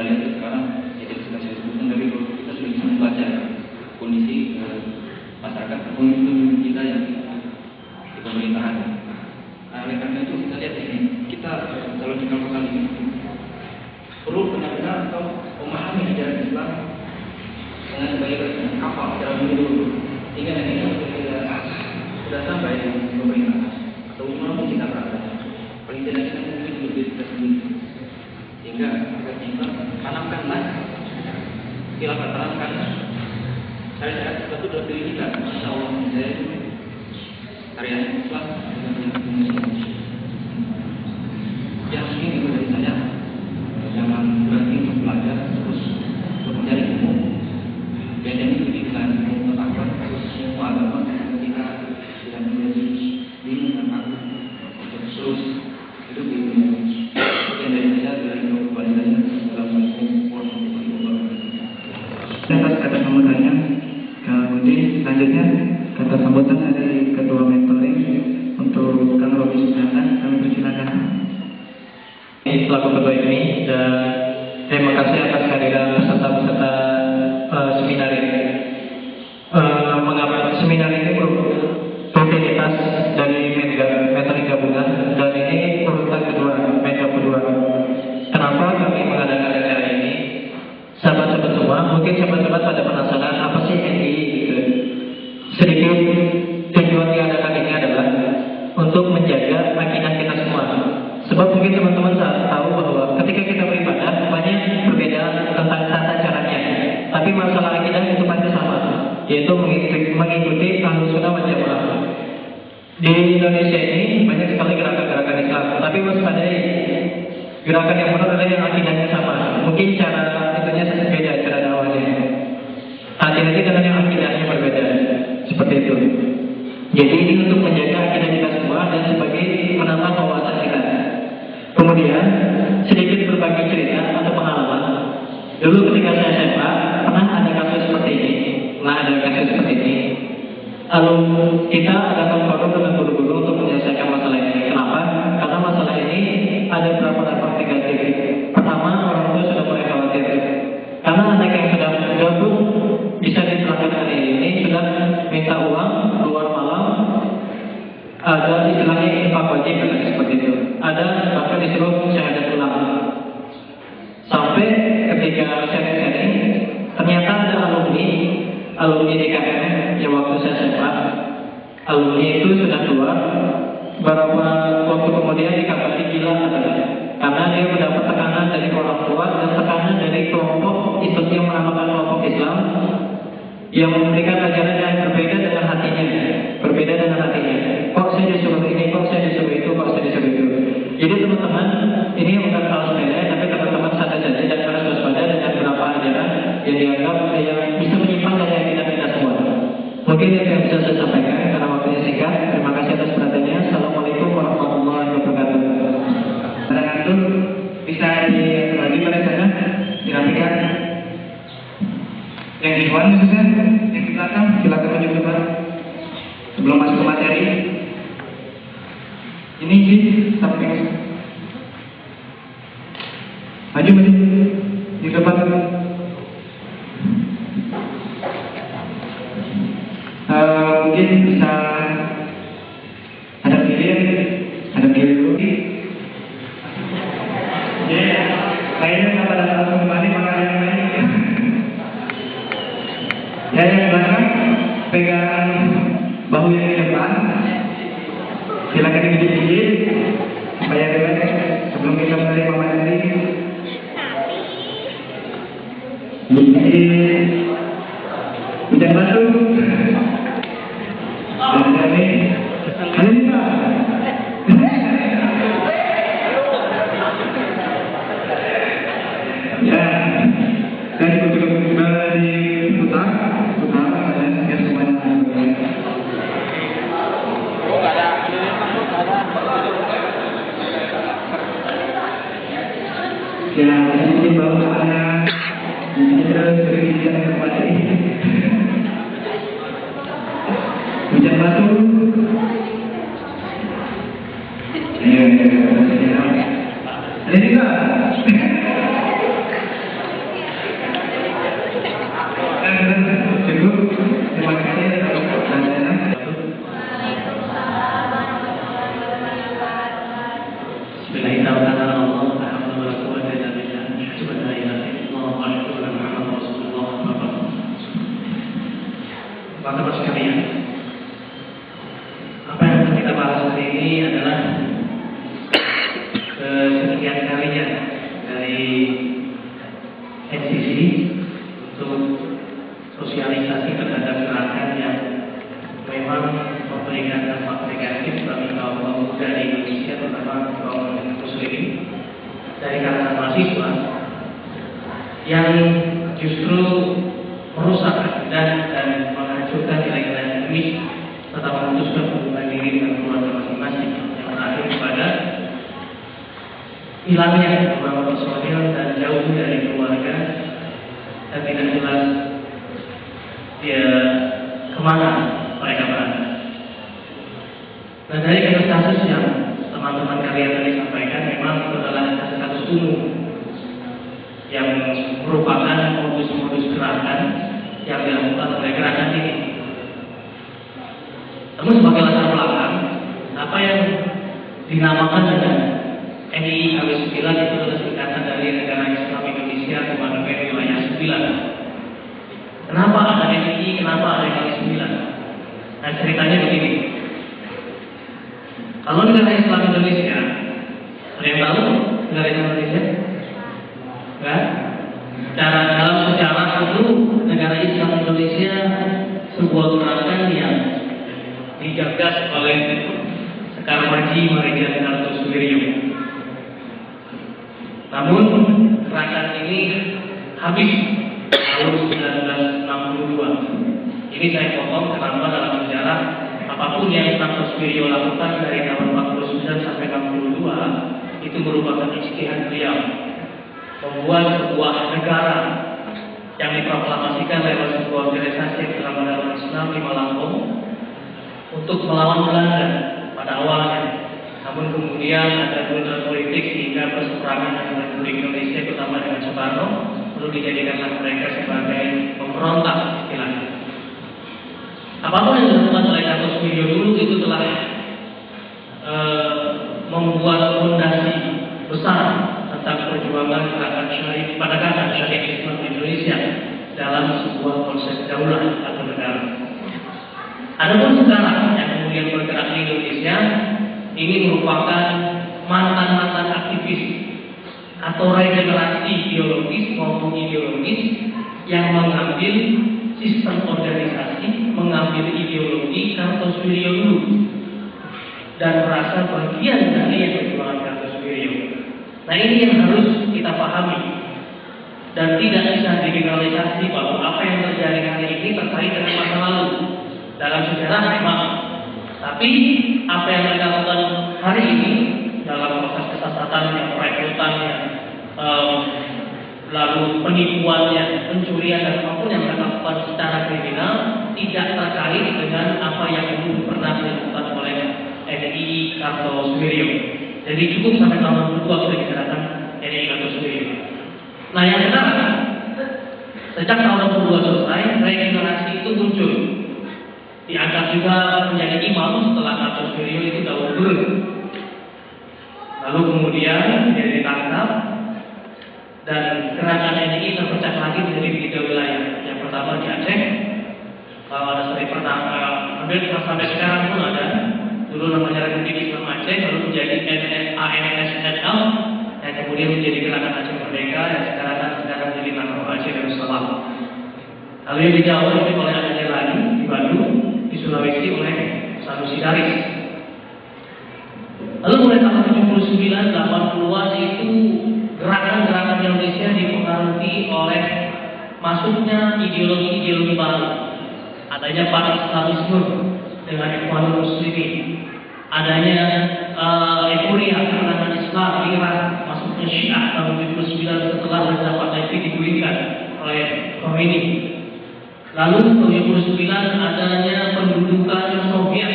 lihat sekarang jadi sudah saya sebutkan dari kita sudah bisa membaca kondisi masyarakat pemimpin kita yang di pemerintahan. Nah, oleh karena itu kita lihat ini, kita kalau di kampung kali ini perlu benar-benar atau memahami ajaran Islam dengan baik kapal secara menyeluruh, sehingga nanti kita sudah sampai di pemerintah atau mau kita berada paling tidak kita mungkin lebih kita sendiri, sehingga kita tanamkanlah silakan tanamkan syariat itu dalam diri kita. Insya Allah saya syariat Islam yang ini itu dari saya, jangan berhenti untuk belajar terus untuk mencari ilmu. Dan ini pendidikan pengetahuan semua agama ketika tidak menjadi bingung dan takut untuk terus hidup di dunia. Sekian dari saya, dari kembali saya. Assalamualaikum warahmatullahi wabarakatuh. Atas kata sambutannya, kemudian selanjutnya kata sambutan dari Ketua Mentoring untuk Kang Robi Susanto, kami persilakan. Selaku ketua ini, dan terima kasih atas kehadiran peserta-peserta seminar ini. Mengapa seminar ini rutinitas dari mentoring gabungan, dan ini urutan kedua, mentor kedua. Kenapa kami mengadakan acara ini? Sahabat-sahabat semua, mungkin sahabat-sahabat pada penasaran apa sih NI gitu. Sedikit tujuan diadakan ini adalah untuk menjaga akidah kita semua. Sebab mungkin teman-teman tahu bahwa ketika kita beribadah banyak perbedaan tentang tata caranya, tapi masalah akidah itu pasti sama, yaitu mengikuti Ahlus Sunnah wal Jamaah. Di Indonesia ini banyak sekali gerakan-gerakan Islam, tapi waspadai gerakan yang benar adalah yang akidahnya sama. Mungkin cara itunya beda, cara dakwahnya. Hati-hati dengan yang akidahnya berbeda, seperti itu. Jadi ini untuk menjaga akidah kita semua dan sebagai menambah wawasan kita. Kemudian sedikit berbagi cerita atau pengalaman. Dulu ketika saya SMA pernah ada kasus seperti ini. Lalu kita adakan forum dengan guru-guru untuk menyelesaikan masalah ini. Kenapa? Karena masalah ini ada beberapa dampak negatif. Pertama, orang tua sudah mulai khawatir. Karena anak yang sudah gabung bisa diterapkan hari ini sudah minta uang keluar malam, ada istilahnya infak wajib seperti itu. Ada bahkan disuruh syahadat ulang. Sampai ketika sharing-sharing, ternyata ada alumni DKM yang waktu saya SMA, alumni itu sudah keluar. Beberapa waktu kemudian dikabari gila katanya, karena dia mendapat tekanan dari orang tua dan tekanan dari kelompok Islam yang menamakan kelompok Islam yang memberikan ajaran yang berbeda dengan hatinya, berbeda dengan hatinya. Kok saya disuruh ini, kok saya disuruh itu, kok saya disuruh itu. Jadi teman-teman, ini bukan hal sepele, tapi teman-teman sadar saja dan harus waspada dengan beberapa ajaran yang dianggap yang bisa menyimpang dari akidah kita semua. Mungkin itu yang bisa saya sampaikan karena waktunya singkat. Terima kasih atas perhatiannya. Assalamualaikum warahmatullahi wabarakatuh. Barang itu bisa lagi pada sana dirapikan. Yang di luar khususnya, yang di belakang silakan maju ke depan. Sebelum masuk ke materi, ini sih samping maju di depan. Mungkin bisa ada kiri dulu. Ya, kayaknya sama ada langsung kembali makan yang lain. Ya, yang belakang pegang bahu yang di depan. Silakan dikit-dikit supaya relax sebelum kita mulai materi. Hujan batu. Dan ini, ya, dari diputar, ya semuanya. Ya, ini bawahnya, ini sedikit kembali. Hujan batu, teman-teman sekalian, apa yang akan kita bahas hari ini adalah kesekian kalinya dari NCC untuk sosialisasi terhadap gerakan yang memang memberikan dampak negatif bagi kaum muda di Indonesia, terutama kaum muslim, dari kalangan mahasiswa yang justru merusak dan menghancurkan nilai-nilai akademis serta memutuskan hubungan diri dengan keluarga masing-masing yang berakhir kepada hilangnya beberapa personil dan jauh dari keluarga dan tidak jelas dia kemana mereka berada. Nah, dari kasus-kasus yang teman-teman kalian tadi sampaikan memang itu adalah kasus-kasus umum yang merupakan modus-modus gerakan yang dilakukan oleh gerakan ini. Namun sebagai latar belakang, apa yang dinamakan dengan NII KW 9 itu adalah singkatan dari Negara Islam Indonesia Komandan Wilayah 9. Kenapa ada NII? Kenapa ada KW 9? Nah, ceritanya begini. Kalau Negara Islam Indonesia, ada yang tahu Negara Islam Indonesia? Enggak? Dalam sejarah itu Negara Islam Indonesia sebuah gerakan yang digagas oleh Sekar Haji Marijan Kartosuwiryo. Namun gerakan ini habis tahun 1962. Ini saya potong kenapa dalam sejarah apapun yang Kartosuwiryo lakukan dari tahun 49 sampai 62 itu merupakan ijtihad beliau membuat sebuah negara yang diproklamasikan lewat sebuah organisasi yang bernama Darul Islam di Lampung untuk melawan Belanda pada awalnya. Namun kemudian ada gejolak politik sehingga perseorangan dengan Republik Indonesia terutama dengan Soekarno perlu dijadikanlah mereka sebagai pemberontak istilahnya. Apapun yang dilakukan oleh Kartosuwiryo dulu itu telah membuat fondasi besar tentang perjuangan gerakan syariah penegakan syariat Islam di Indonesia dalam sebuah konsep daulah atau negara. Adapun sekarang yang kemudian bergerak di Indonesia ini merupakan mantan-mantan aktivis atau regenerasi biologis maupun ideologis yang mengambil sistem organisasi, mengambil ideologi Kartosuwiryo dulu dan merasa bagian dari perjuangan Kartosuwiryo. Nah, ini yang harus kita pahami dan tidak bisa digeneralisasi bahwa apa yang terjadi hari ini terkait dengan masa lalu dalam sejarah memang, tapi apa yang mereka lakukan hari ini dalam proses kesasatannya, perekrutannya, lalu penipuannya, pencurian dan apapun yang mereka lakukan secara kriminal tidak terkait dengan apa yang dulu pernah dilakukan oleh NII Kartosuwiryo. Jadi cukup sampai tahun 62 sudah dikatakan NII Kartosuwiryo. Nah, yang sekarang sejak tahun 62 selesai, regenerasi itu muncul. Diangkat juga menjadi imam setelah Kartosuwiryo itu daun turun. Lalu kemudian dia ditangkap dan gerakan NII terpecah lagi menjadi 3 wilayah. Yang pertama di Aceh, kalau ada seri pertama, sampai sekarang pun ada. Dulu namanya Republik Islam Aceh, lalu menjadi ANSNL, dan kemudian menjadi Gerakan Aceh Merdeka, dan sekarang menjadi Nahdlatul Aceh Darussalam. Lalu yang di Jawa itu oleh Aceh lagi di Bandung, di Sulawesi oleh Sanusi Daris. Lalu mulai tahun 79, 80-an itu gerakan-gerakan Indonesia dipengaruhi oleh masuknya ideologi-ideologi baru, adanya Pan-Islamisme dengan Ikhwanul Muslimin, adanya euforia kalangan Islam di Irak, masuknya Syiah tahun 79 setelah Reza Pahlavi digulingkan oleh Khomeini. Lalu tahun 79 adanya pendudukan Soviet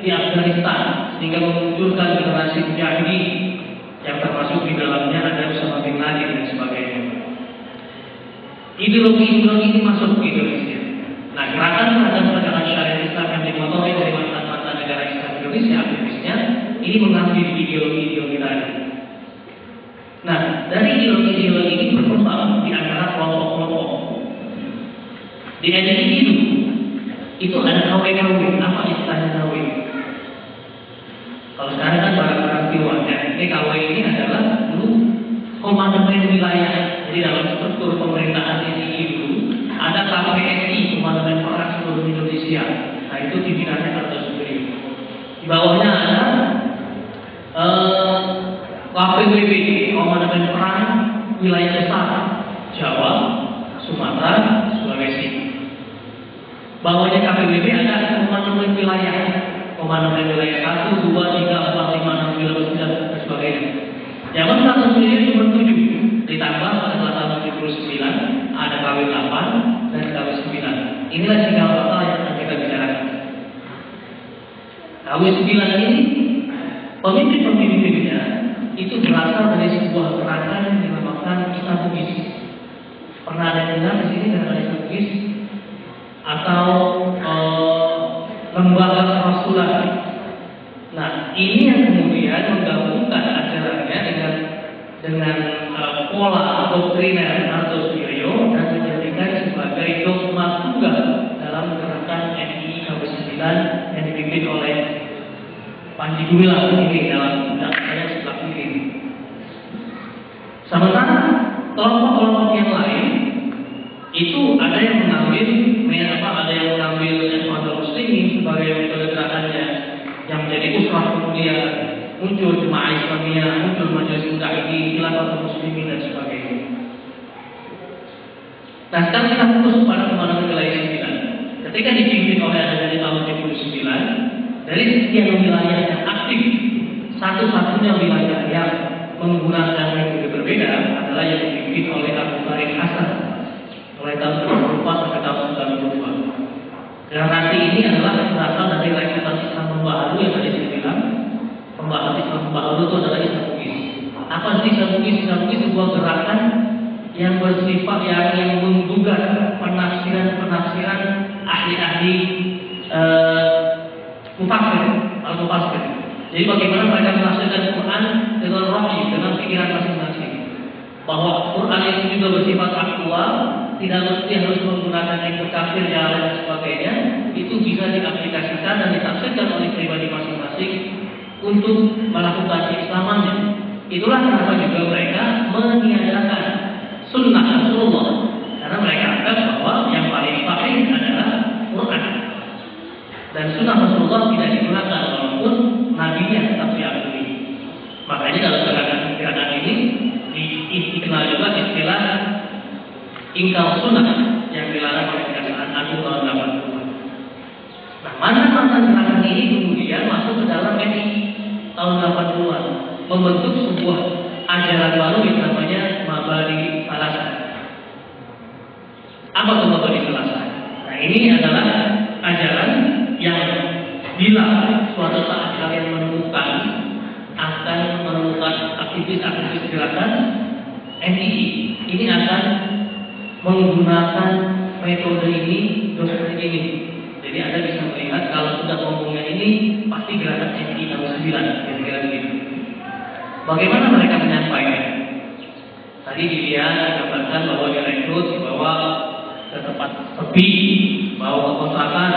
di Afghanistan sehingga memunculkan generasi mujahidin yang termasuk di dalamnya ada Osama bin Laden dan sebagainya. Ideologi-ideologi ini masuk ke Indonesia. Nah, gerakan terhadap penegakan syariat Islam yang dimotori dari mantan-mantan negara Islam Indonesia aktivisnya ini mengambil ideologi-ideologi tadi. Nah, dari ideologi-ideologi ini berkembang di antara kelompok-kelompok. Di NII itu itu ada KW-KW. Apa istilahnya KW? Kalau sekarang kan barang-barang keluarga, ini KW ini adalah dulu komandan wilayah. Jadi dalam struktur pemerintahan ini dulu ada KPSI, Komandan Perang Seluruh Indonesia. Nah itu pimpinannya Kartos Wiryo. Di bawahnya ada KPWB, Komandan Perang Wilayah Besar, Jawa, Sumatera, Sulawesi. Bawahnya KPWB ada Komandan Wilayah, Komandan Wilayah 1, 2, 3, 4, 5, 6, 7, 9, dan sebagainya. Zaman Kartos Wiryo cuma 7, ditambah setelah tahun 79 ada KW 8 dan KW 9. Inilah cikal bakal yang akan kita bicarakan. KW 9 ini pemimpin-pemimpinnya itu berasal dari sebuah gerakan yang dinamakan Islam Bugis. Pernah ada yang dengar di sini gerakan Islam Bugis atau lembaga kerasulan? Nah, ini yang kemudian menggabungkan ajarannya dengan pola doktriner Kartos Wiryo dan menjadikan sebagai dogma tunggal dalam gerakan NII KW 9 yang dipimpin oleh Panji Gumilang ini dalam undang saya sebelah kiri. Sementara kelompok-kelompok yang lain itu ada yang mengambil Ikhwanul Muslimin sebagai metode gerakannya yang menjadi usrah, kemudian muncul Jemaah Islamiyah, muncul Majelis Mujahidin, Khilafatul Muslimin dan sebagainya. Nah sekarang kita fokus pada Komandan Wilayah 9. Ketika dipimpin oleh ada dari tahun 79, dari sekian wilayah yang aktif, satu-satunya wilayah yang menggunakan metode berbeda adalah yang dipimpin oleh Abu Farid Hasan mulai tahun 94 sampai tahun 92. Generasi ini adalah berasal dari rekrutasi Islam Pembaharu yang tadi saya bilang. Pembaharu Islam Pembaharu itu adalah Islam Bugis. Apa sih Islam Bugis? Islam Bugis sebuah gerakan yang bersifat yang menggugat penafsiran ahli-ahli mufasir. Jadi bagaimana mereka menafsirkan Quran dengan rohnya, dengan pikiran masing-masing. Bahwa Quran itu juga bersifat aktual, tidak mesti harus menggunakan yang berkafir dan sebagainya. Itu bisa diaplikasikan dan ditafsirkan oleh pribadi masing-masing untuk melakukan keislamannya. Itulah kenapa juga mereka meniadakan sunnah Rasulullah, karena mereka anggap bahwa yang paling sahih adalah Quran dan sunnah Rasulullah tidak digunakan walaupun nabinya tetap diakui. Makanya dalam gerakan ini dikenal juga istilah ingkar sunnah yang dilarang oleh Kejaksaan Agung tahun 80. Nah, mantan gerakan ini kemudian masuk ke dalam NII tahun 80-an, membentuk sebuah ajaran baru yang namanya Mabadi Salasah. Apa itu Mabadi Salasah? Nah, ini adalah ajaran yang bila suatu saat kalian menemukan aktivis gerakan NII, ini akan menggunakan metode ini, doktrin ini. Jadi Anda bisa melihat kalau sudah ngomongnya ini pasti gerakan NII tahun 9, kira-kira begitu. Bagaimana mereka menyampaikan? Tadi dilihat digambarkan bahwa direkrut dibawa ke tempat sepi, bawa ke kontrakan,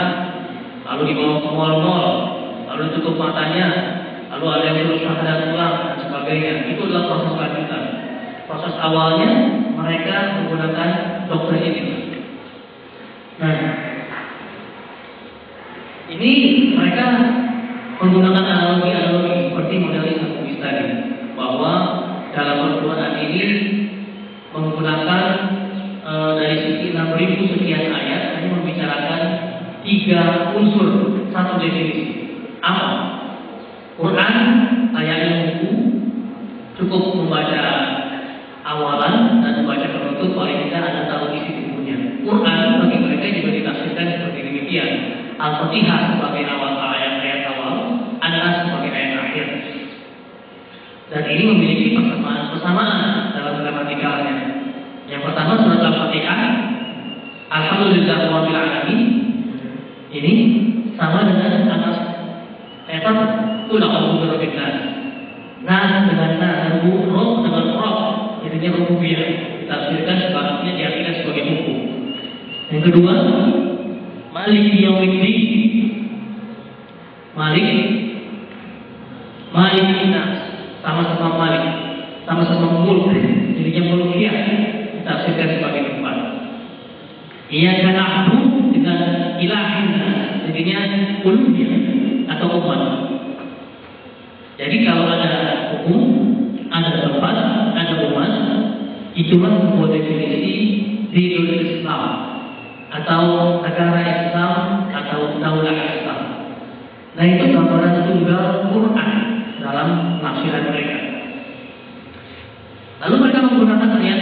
lalu dibawa ke mal-mal, lalu ditutup matanya, lalu ada yang suruh syahadat ulang dan sebagainya. Itu adalah proses lanjutan. Proses awalnya mereka menggunakan doktrin ini. Nah, ini mereka menggunakan analogi seperti model Islam Bugis tadi, bahwa dalam perbuatan ini menggunakan dari sisi 6.000 sekian ayat hanya membicarakan 3 unsur, 1 definisi. Apa? Quran, ayatnya buku, cukup membaca awalan dan membaca penutup, paling tidak Anda tahu isi bukunya. Quran bagi mereka juga ditafsirkan seperti demikian. Al-Fatihah sebagai ayat-ayat awal, An-Nas sebagai ayat akhir. Dan ini memiliki persamaan dalam gramatikalnya. Yang pertama surat Al-Fatihah, Alhamdulillahirabbil alamin. Ini sama dengan An-Nas. Qul a'udzu birabbin nas. Nas dengan nas, Rob dengan Rob, jadinya rububiyah. Ditafsirkan sebaliknya diartikan sebagai buku. Yang kedua, Maliki yaumiddin. Malik nas, sama-sama malik, sama-sama mulk, jadinya mulkiyah ditafsirkan sebagai tempat. Iyyaka na'budu dengan ilahin nas, jadinya uluhiyah atau umat. Jadi kalau ada hukum, ada tempat, ada umat, itulah sebuah definisi dinul Islam atau negara Islam atau daulah Islam. Nah itu gambaran tunggal Quran dalam penafsiran mereka. Lalu mereka menggunakan ayat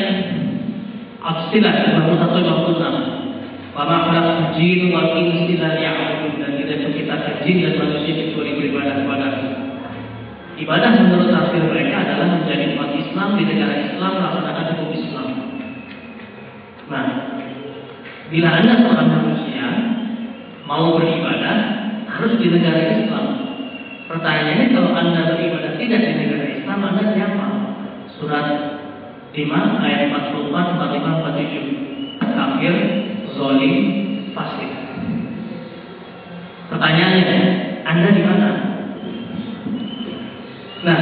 Al-Silah 21-26. Wa ma khalaqtul jinna wal insa illa liya'budun, dan tidak menciptakan jin dan manusia kecuali beribadah kepada Allah. Ibadah menurut tafsir mereka adalah menjadi umat Islam di negara Islam, melaksanakan hukum Islam. Nah, bila Anda seorang manusia mau beribadah harus di negara Islam. Pertanyaannya, kalau Anda beribadah tidak di negara Islam, Anda siapa? Surat 5 ayat 44, 45, 47. Kafir, zalim, fasik. Pertanyaannya, Anda di mana? Nah,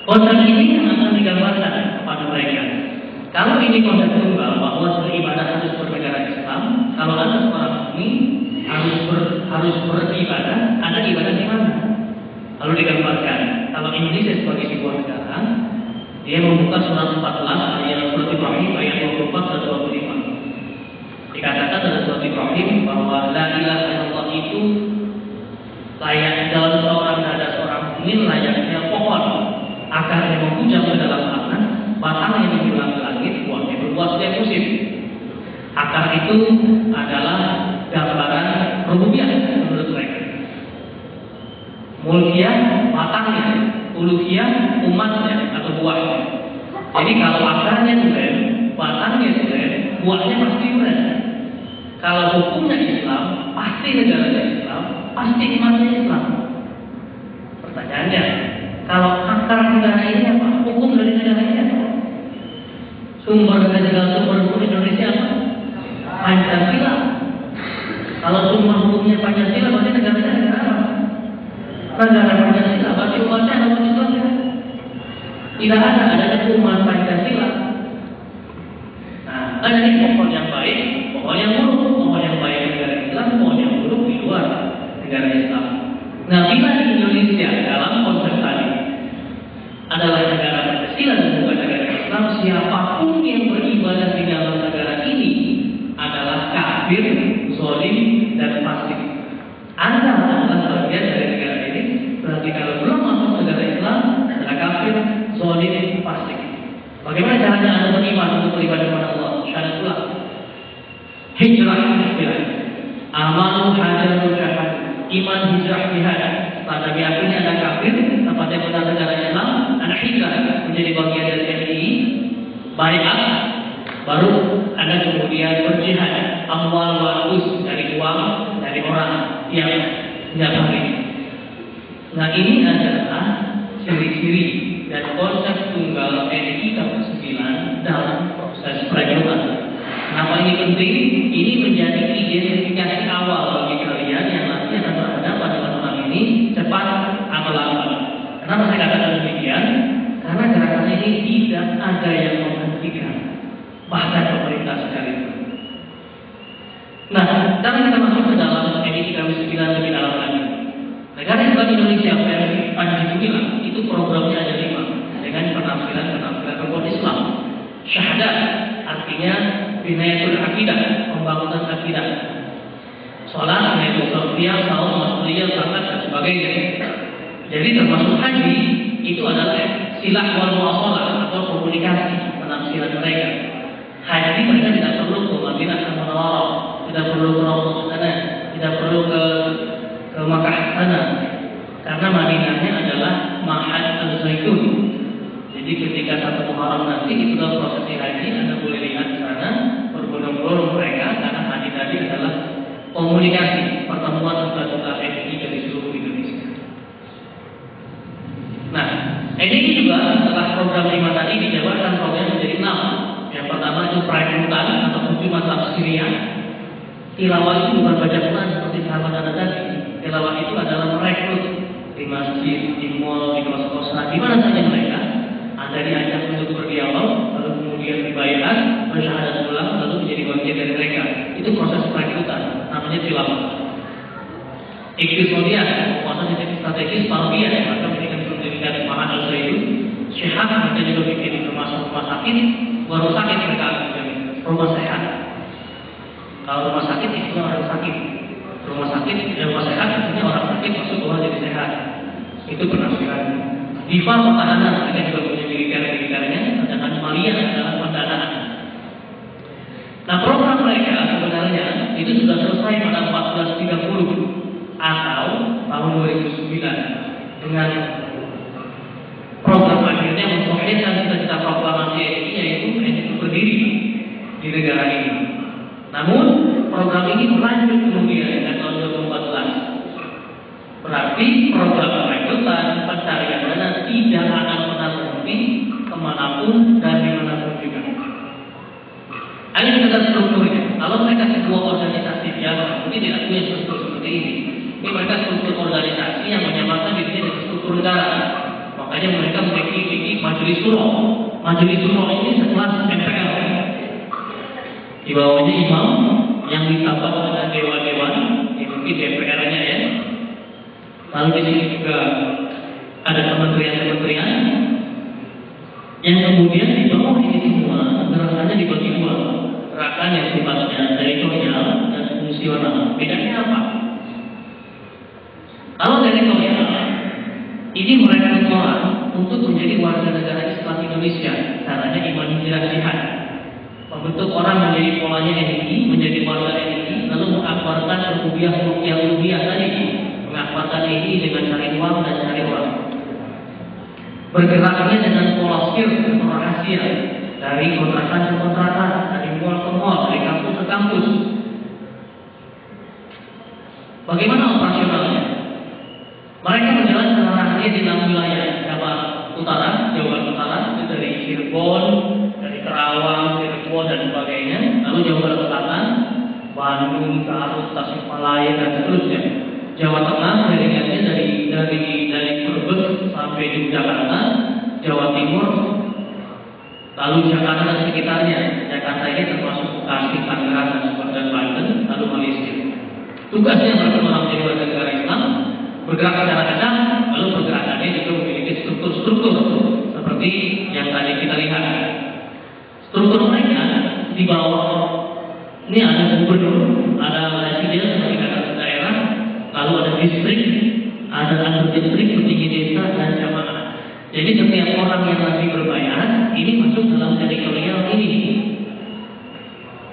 konsep ini akan digambarkan kepada mereka. Kalau ini konsep tunggal bahwa beribadah harus bernegara Islam, kalau Anda seorang mukmin harus beribadah, Anda ibadah di mana? Lalu digambarkan, kalau Indonesia sebagai sebuah negara, dia membuka surat 14 ayat surat Ibrahim ayat 24 dan 25. Dikatakan dalam surat Ibrahim bahwa la ilaha illallah itu layak dalam seorang dada seorang mukmin layaknya pohon, akarnya memuncak ke dalam tanah, batangnya menjulang ke langit, buahnya berbuah setiap musim. Akar itu adalah gambaran rububiyah menurut mereka. Mulkiyah batangnya, uluhiyah umatnya atau buahnya. Jadi kalau akarnya duren, batangnya duren, buahnya pasti duren. Kalau hukumnya Islam, pasti negaranya Islam, pasti umatnya Islam. Pertanyaannya, kalau akar negara ini apa? Hukum dari negara ini apa? Sumber hukum Indonesia apa? Pancasila. Kalau sumber hukumnya Pancasila, berarti negaranya negara apa? Negara Pancasila, berarti umatnya ada umat Islam ya? Tidak ada umat Pancasila. Nah, ada ini pohon yang baik, pohon yang buruk, pohon yang baik negara Islam, pohon yang buruk di luar negara Islam. Nah, bila di Indonesia dalam konsep tadi adalah negara Pancasila dan bukan negara Islam, siapapun yang beribadah di dalam negara ini adalah kafir, zalim, dan fasik. Anda adalah bagian dari negara ini, berarti kalau belum masuk negara Islam adalah kafir, zalim, fasik. Bagaimana caranya Anda beriman untuk beribadah kepada Allah? Syahadatullah. Hijrah istilahnya. Amal hajar jihad. Iman hijrah jihad. Pada meyakini ada kafir, tempatnya benar negara Islam, ada hijrah menjadi bagian dari MI, bai'ah, baru Anda kemudian berjihad, amwal wa'us, dari uang, dari orang yang tidak kafir. Nah ini adalah ciri-ciri dan konsep tunggal NI tahun 9 dalam proses perekrutan. Kenapa ini penting? Ini menjadi identifikasi awal bagi kalian yang nanti akan berhadapan dengan orang ini cepat atau lambat. Kenapa saya katakan demikian? Karena gerakan ini tidak ada yang menghentikan, bahkan pemerintah sekalipun. Nah, sekarang kita masuk ke dalam NI 9 lebih dalam lagi. Negara Islam Indonesia versi Panji Gumilang itu programnya ada 5 dengan penafsiran rukun Islam. Syahadat artinya binayatul akidah, pembangunan akidah. Salat, yaitu sofia, saum, masuliyah, zakat dan sebagainya. Jadi termasuk haji itu adalah silah wal muasalah atau komunikasi penafsiran mereka. Haji mereka tidak perlu ke Madinah Munawwarah, tidak perlu ke Raudhah sana, tidak perlu ke Makkah sana, karena Madinahnya adalah Ma'had Al-Zaitun. Jadi ketika 1 Muharram nanti itu dalam prosesi haji, Anda boleh lihat di sana berbondong-bondong mereka, karena haji tadi adalah komunikasi pertemuan antar NI dari seluruh Indonesia. Nah, NI juga setelah program 5 tadi dijabarkan program menjadi 6. Yang pertama itu perekrutan atau kunjungan tafsiriyah. tilawah itu bukan baca Quran seperti sahabat Anda tadi. Tilawah itu adalah merekrut di masjid, di mall, di kos-kosan, di mana saja mereka. Anda diajak untuk berdialog, lalu kemudian dibayar, bersyahadat ulang, lalu menjadi bagian dari mereka. Itu proses perekrutan, namanya tilawah. Iktisodiyah, kekuasaan yang strategis, palbiah, maka menjadikan pendidikan Mahan al-Zaidu, Syekh mereka juga bikin rumah sakit, baru sakit mereka rumah sehat. Kalau rumah sakit itu orang sakit, rumah sehat artinya orang sakit masuk keluar jadi sehat. Itu penafsiran. Diva pertahanan mereka juga punya militernya, sedangkan Maliyah adalah pendanaan. Nah, program mereka sebenarnya itu sudah selesai pada 1430 atau tahun 2009 dengan program akhirnya mensahihkan cita-cita proklamasi NI, yaitu NI berdiri di negara ini. Namun program ini berlanjut kemudian pada tahun 2014. Berarti program perekrutan pencarian dana tidak akan pernah berhenti kemanapun dan dimanapun juga. Ini kita strukturnya. Kalau mereka sebuah organisasi biasa, mungkin tidak punya struktur seperti ini. Ini mereka struktur organisasi yang menyamakan dirinya dengan struktur negara. Makanya mereka memiliki majelis syuro. Majelis syuro ini sekelas MPR. Di bawahnya imam yang ditambah dengan dewan-dewan, yang mungkin DPR-nya ya. Lalu di sini juga ada kementerian-kementerian yang kemudian di bawah ini semua gerakannya dibagi dua. Gerakan yang sifatnya teritorial dan fungsional. Bedanya apa? Kalau teritorial, ini merekrut orang untuk menjadi warga negara Islam Indonesia. Caranya iman hijrah jihad. Membentuk orang menjadi polanya NI, menjadi warga NI, lalu mengakbarkan rupiah tadi, mengakbarkan NI dengan cari uang dan cari orang. Bergeraknya dengan pola skil atau rahasia, dari kontrakan ke kontrakan, dari mall ke mall, dari kampus ke kampus. Bagaimana operasionalnya? Mereka berjalan secara rahasia di 6 wilayah: Jawa Utara, itu dari Cirebon, dari Kerawang, Cirebon dan sebagainya. Lalu Jawa Barat Selatan, Bandung, Garut, Tasikmalaya dan seterusnya. Jawa Tengah jaringannya dari Brebes sampai Yogyakarta, Jawa Timur, lalu Jakarta dan sekitarnya. Jakarta ini termasuk Bekasi, Tangerang dan Banten, lalu Malaysia. Tugasnya mereka menjadi warga negara Islam, bergerak secara kencang, lalu pergerakannya juga memiliki struktur-struktur seperti yang tadi kita lihat. Struktur mereka di bawah ini ada gubernur, ada presiden sebagai kepala daerah, lalu ada distrik, ada antar distrik, petinggi desa dan jamaah. Jadi setiap orang yang lagi berbayar ini masuk dalam teritorial ini.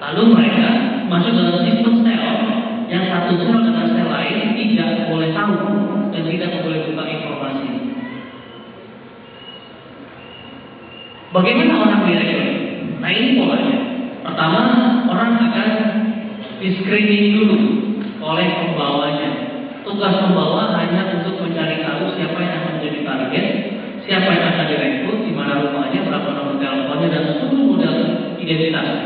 Lalu mereka masuk dalam sistem sel yang satu sel dengan sel lain tidak boleh tahu dan tidak boleh buka informasi. Bagaimana orang direkrut? Nah, ini polanya. Pertama, orang akan di-screening dulu oleh pembawanya. Tugas pembawa hanya untuk mencari tahu siapa yang akan menjadi target, siapa yang akan direkrut, di mana rumahnya, berapa nomor teleponnya, dan seluruh modal identitasnya.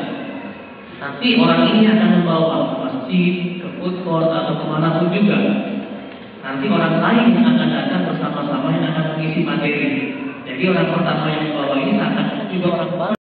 Nanti orang ini akan membawa ke masjid, ke food court, atau kemanapun juga. Nanti orang lain akan datang bersama-sama yang akan mengisi materi. Jadi orang pertama yang membawa ini akan juga orang baru.